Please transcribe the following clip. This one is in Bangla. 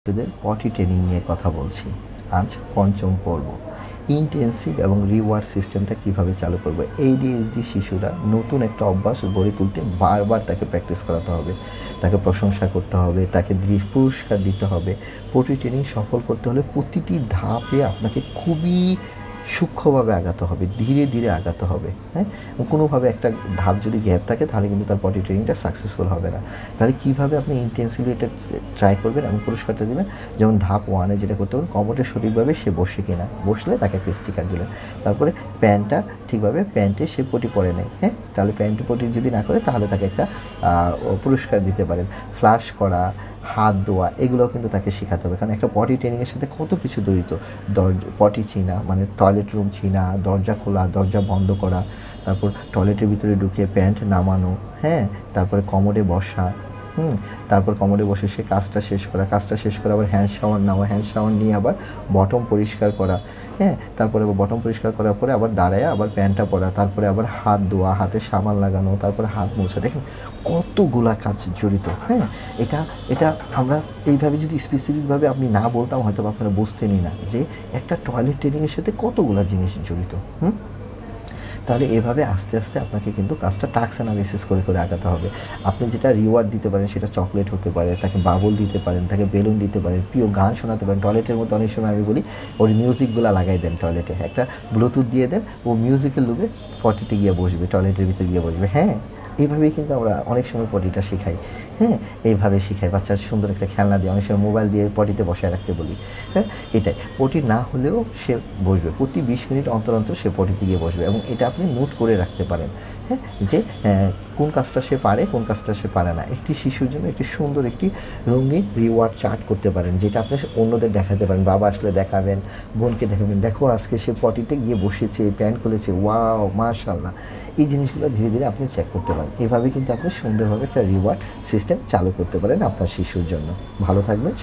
শিশুদের পটি ট্রেনিং নিয়ে কথা বলছি। আজ পঞ্চম পর্ব, ইন্টেন্সিভ এবং রিওয়ার্ড সিস্টেমটা কিভাবে চালু করবে। ADHD শিশুরা নতুন একটা অভ্যাস গড়ে তুলতে বারবার তাকে প্র্যাকটিস করাতে হবে, তাকে প্রশংসা করতে হবে, তাকে পুরস্কার দিতে হবে। পটি ট্রেনিং সফল করতে হলে প্রতিটি ধাপে আপনাকে খুবই সূক্ষ্মভাবে আগাতে হবে, ধীরে ধীরে আগাতে হবে। হ্যাঁ, কোনোভাবে একটা ধাপ যদি গ্যাপ থাকে তাহলে কিন্তু তার পটি ট্রেনিংটা সাকসেসফুল হবে না। তাহলে কীভাবে আপনি ইন্টেন্সিভলি এটা ট্রাই করবেন এবং পুরস্কারটা দেবেন? যেমন ধাপ 1-এ যেটা করতে হবে, কমোডে সঠিকভাবে সে বসে কিনা, বসলে তাকে একটা স্টিকার দিলেন। তারপরে প্যান্টটা ঠিকভাবে প্যান্টে সে পটি করে নেয়, হ্যাঁ, তাহলে প্যান্টে পটি যদি না করে তাহলে তাকে একটা পুরস্কার দিতে পারেন। ফ্লাশ করা, হাত ধোয়া, এগুলোও কিন্তু তাকে শেখাতে হবে, কারণ একটা পটি ট্রেনিংয়ের সাথে কত কিছু জড়িত। পটি চিনা মানে টয়লেট রুম চিনা, দরজা খোলা, দরজা বন্ধ করা, তারপর টয়লেটের ভিতরে ঢুকে প্যান্ট নামানো, হ্যাঁ, তারপরে কমোডে বসা, তারপর কমোডে বসে সে কাজটা শেষ করা আবার হ্যান্ড শাওয়ার নেওয়া, হ্যান্ড শাওয়ার নিয়ে আবার বটম পরিষ্কার করা, হ্যাঁ, তারপরে আবার বটম পরিষ্কার করার পরে আবার দাঁড়ায় আবার প্যান্টটা পরা, তারপরে আবার হাত ধোয়া, হাতে সাবান লাগানো, তারপরে হাত মোছা। দেখেন কতগুলা কাজ জড়িত। হ্যাঁ, এটা আমরা এইভাবে যদি স্পেসিফিকভাবে আপনি না বলতাম হয়তো আপনারা বুঝতেনই না যে একটা টয়লেট ট্রেনিংয়ের সাথে কতগুলা জিনিস জড়িত। তাহলে এভাবে আস্তে আস্তে আপনাকে কিন্তু কাজটা টাস্ক অ্যানালাইসিস করে করে আগাতে হবে। আপনি যেটা রিওয়ার্ড দিতে পারেন সেটা চকলেট হতে পারে, তাকে বাবল দিতে পারেন, তাকে বেলুন দিতে পারেন, প্রিয় গান শোনাতে পারেন। টয়লেটের মধ্যে অনেক সময় আমি বলি ওর মিউজিকগুলো লাগাই দেন, টয়লেটে একটা ব্লুটুথ দিয়ে দেন, ও মিউজিকের লুপে পটিতে গিয়ে বসবে, টয়লেটের ভিতরে গিয়ে বসবে। হ্যাঁ, এইভাবেই কিন্তু আমরা অনেক সময় পটিটা শেখাই। হ্যাঁ, এইভাবে শেখাই, বাচ্চার সুন্দর একটা খেলনা দিয়ে, অনেক সময় মোবাইল দিয়ে পটিতে বসায় রাখতে বলি। হ্যাঁ, এটাই, পটি না হলেও সে বসবে, প্রতি 20 মিনিট অন্তর অন্তর সে পটিতে গিয়ে বসবে, এবং এটা আপনি নোট করে রাখতে পারেন। হ্যাঁ, যে কোন কাজটা সে পারে, কোন কাজটা সে পারে না। একটি শিশুর জন্য একটি সুন্দর একটি রঙিন রিওয়ার্ড চার্ট করতে পারেন, যেটা আপনি অন্যদের দেখাতে পারেন। বাবা আসলে দেখাবেন, বোনকে দেখাবেন, দেখো আজকে সে পটিতে গিয়ে বসেছে, প্যান্ট খুলেছে, ওয়াও মাশাআল্লাহ। এই জিনিসগুলো ধীরে ধীরে আপনি চেক করতে পারেন। এভাবে কিন্তু আপনি সুন্দরভাবে একটা রিওয়ার্ড সিস্টেম চালু করতে পারেন আপনার শিশুর জন্য। ভালো থাকবেন।